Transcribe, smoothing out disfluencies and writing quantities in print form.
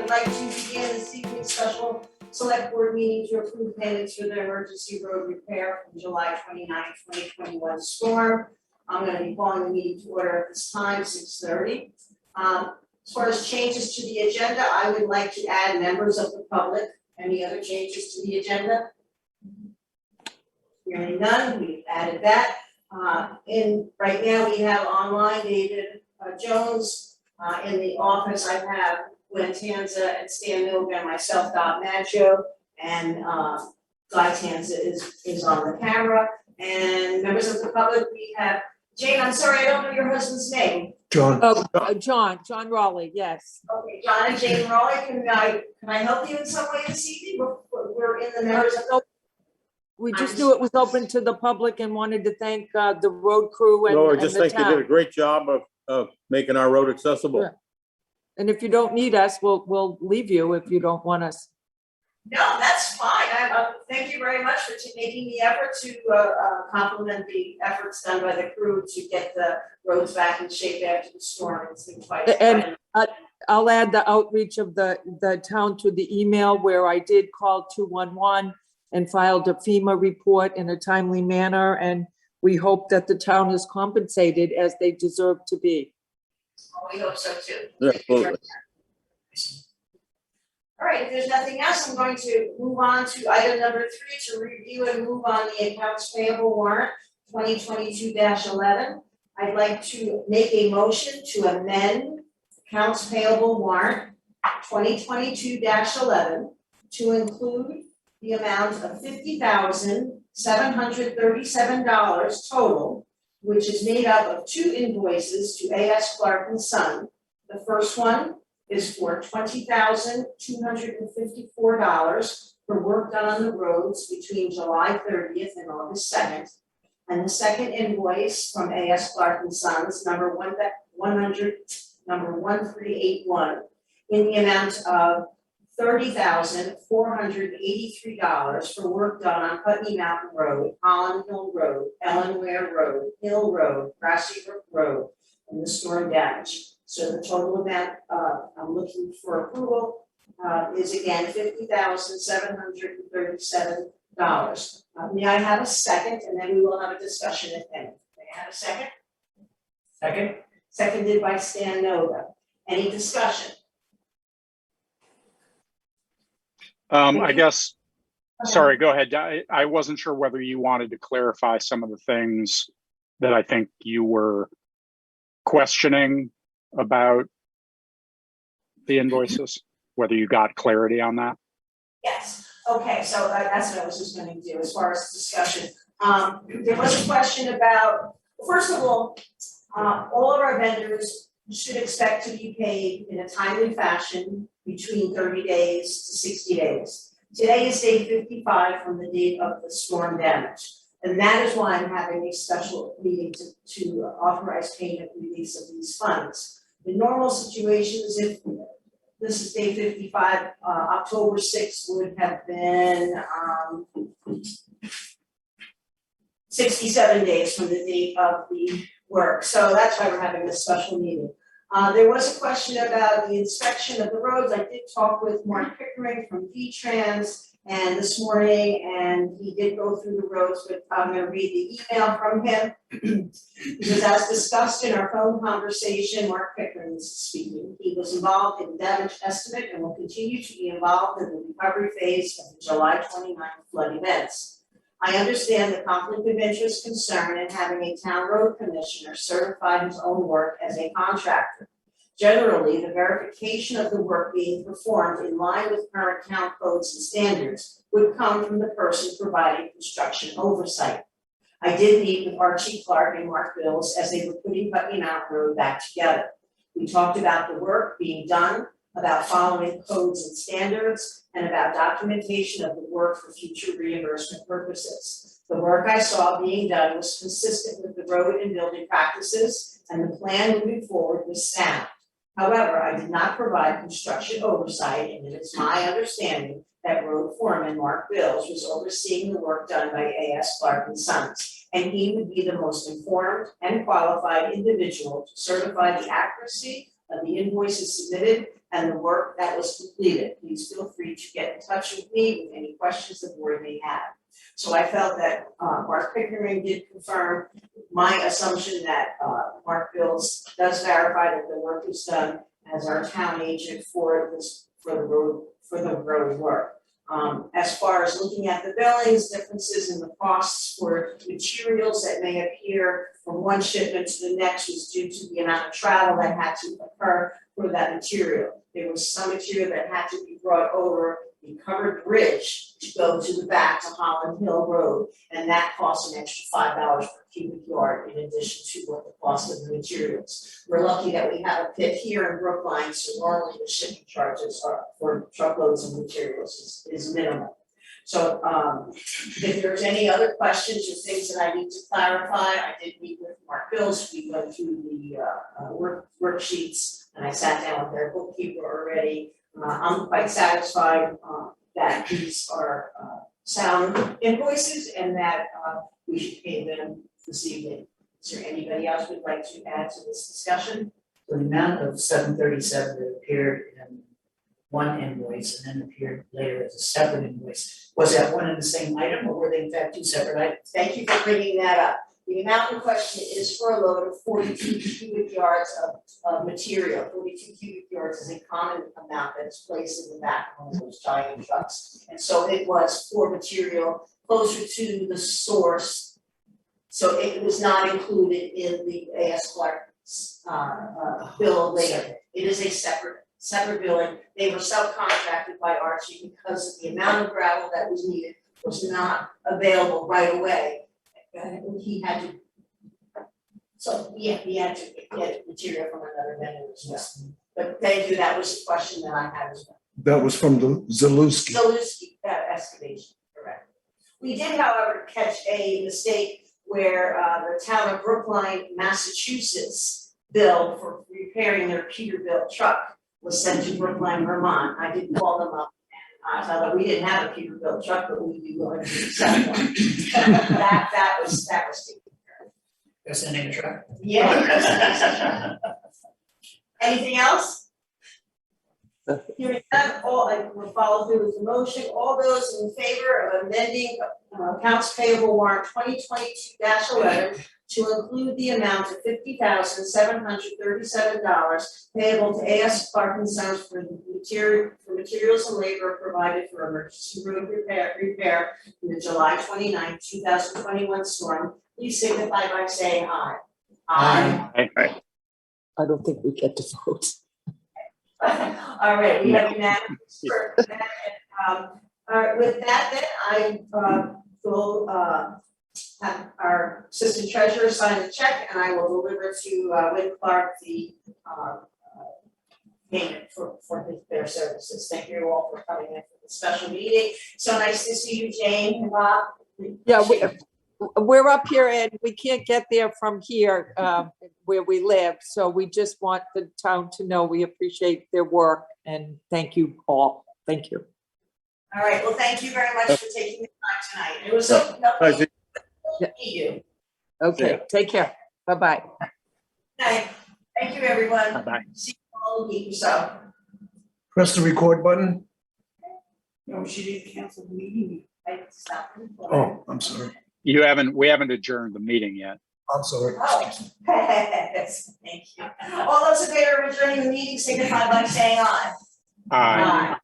would like to begin this evening's special select board meeting to approve payments for the emergency road repair from July 29, 2021 storm. I'm going to be calling the meeting to order at this time, 6:30. As far as changes to the agenda, I would like to add members of the public. Any other changes to the agenda? Hearing none, we've added that. Right now we have online David Jones. In the office, I have Gwen Tanza and Stan Milgram and myself, Dot Maggio, and Guy Tanza is on the camera. And members of the public, we have Jane. I'm sorry, I don't know your husband's name. John. Oh, John Raleigh, yes. Okay, John and Jane Raleigh, can I help you in some way this evening? We're in the members of the. We just knew it was open to the public and wanted to thank the road crew and, No, I and just the think you did a town. great job of making our road accessible. Sure. And if you don't need us, we'll leave you if you don't want us. No, that's fine. Thank you very much for making the effort to compliment the efforts done by the crew to get the roads back in shape after the storm. It's been quite. And I'll add the outreach of the town to the email where I did call 211 and filed a FEMA report in a timely manner. And we hope that the town is compensated as they deserve to be. We hope so too. Yeah, absolutely. All right, if there's nothing else, I'm going to move on to item number 3 to review and move on the accounts payable warrant 2022-11. I'd like to make a motion to amend accounts payable warrant 2022-11 to include the amount of $50,737 total, which is made up of 2 invoices to A.S. Clark and Son. The first one is for $20,254 for work done on the roads between July 30th and August 2nd. And the second invoice from A.S. Clark and Sons, number 1381, in the amount of $30,483 for work done on Putney Mountain Road, Holland Hill Road, Ellenware Road, Hill Road, Grassy Brook Road, and the storm damage. So the total amount I'm looking for approval is again $50,737. May I have a second, and then we will have a discussion if any. May I have a second? Second. Seconded by Stan Noga. Any discussion? I guess, sorry, go ahead. I wasn't sure whether you wanted to clarify some of the things that I think you were questioning about the invoices, whether you got clarity on that. Yes, okay, so that's what I was just gonna do as far as discussion. There was a question about, first of all of our vendors should expect to be paid in a timely fashion between 30 days to 60 days. Today is day 55 from the date of the storm damage. And that is why I'm having a special meeting to authorize payment release of these funds. In normal situations, if this is day 55, October 6th would have been 67 days from the date of the work. So that's why we're having this special meeting. There was a question about the inspection of the roads. I did talk with Mark Pickering from V-Trans and this morning, and he did go through the roads, but I'm gonna read the email from him. Because as discussed in our phone conversation, Mark Pickering is speaking. He was involved in the damage estimate and will continue to be involved in the recovery phase of the July 29th flood events. I understand the conflict of interest concern in having a town road commissioner certify his own work as a contractor. Generally, the verification of the work being performed in line with current town codes and standards would come from the person providing construction oversight. I did meet with Archie Clark and Mark Bills as they were putting Putney Mountain Road back together. We talked about the work being done, about following codes and standards, and about documentation of the work for future reimbursement purposes. The work I saw being done was consistent with the road and building practices, and the plan moving forward was sound. However, I did not provide construction oversight, and it is my understanding that road foreman Mark Bills was overseeing the work done by A.S. Clark and Sons, and he would be the most informed and qualified individual to certify the accuracy of the invoices submitted and the work that was completed. Please feel free to get in touch with me with any questions the board may have. So I felt that Mark Pickering did confirm my assumption that Mark Bills does verify that the work is done as our town agent for the road work. As far as looking at the billings, differences in the costs for materials that may appear from one shipment to the next was due to the amount of travel that had to occur for that material. There was some material that had to be brought over the covered bridge to go to the back to Holland Hill Road, and that cost an extra $5 per cubic yard in addition to what the cost of the materials. We're lucky that we have a pit here in Brookline, so normally the shipping charges are for truckloads of materials is minimal. So if there's any other questions or things that I need to clarify, I did meet with Mark Bills, we went through the worksheets, and I sat down with their bookkeeper already. I'm quite satisfied that these are sound invoices and that we should pay them this evening. Is there anybody else who'd like to add to this discussion? The amount of $737 that appeared in one invoice and then appeared later as a separate invoice, was that one and the same item, or were they in fact two separate items? Thank you for bringing that up. The amount in question is for a load of 42 cubic yards of material. 42 cubic yards is a common amount that is placed in the back of one of those giant trucks. And so it was for material closer to the source. So it was not included in the A.S. Clark's bill later. It is a separate billing. They were subcontracted by Archie because the amount of gravel that was needed was not available right away. He had to, so yeah, he had to get material from another vendor as well. But thank you, that was the question that I had as well. That was from the Zaluski. Zaluski, excavation, correct. We did, however, catch a mistake where the town of Brookline, Massachusetts bill for repairing their Peterbilt truck was sent to Brookline, Vermont. I did call them up. I thought that we didn't have a Peterbilt truck, but we'd be willing to sell one. that was taken care of. They're sending a truck? Yeah. Anything else? Hearing none, I will follow through with the motion. All those in favor of amending accounts payable warrant 2022-11 to include the amount of $50,737 payable to A.S. Clark and Sons for materials and labor provided for emergency road repair in the July 29, 2021 storm. Please signify by saying aye. Aye. I don't think we get to vote. All right, we have unanimous for that. All right, with that, then I will have our assistant treasurer sign the check, and I will deliver to Win Clark the payment for their services. Thank you all for coming in for the special meeting. So nice to see you, Jane and Bob. Yeah, we're up here and we can't get there from here where we live. So we just want the town to know we appreciate their work and thank you all. Thank you. All right, well, thank you very much for taking the time tonight. It was so lovely to meet you. Okay, take care. Bye-bye. Good night. Thank you, everyone. Bye-bye. See you all in a week or so. Press the record button. No, she didn't cancel the meeting. I stopped recording. Oh, I'm sorry. We haven't adjourned the meeting yet. I'm sorry. Oh, yes, thank you. All those in favor of adjourning the meeting signify by saying aye. Aye. Aye.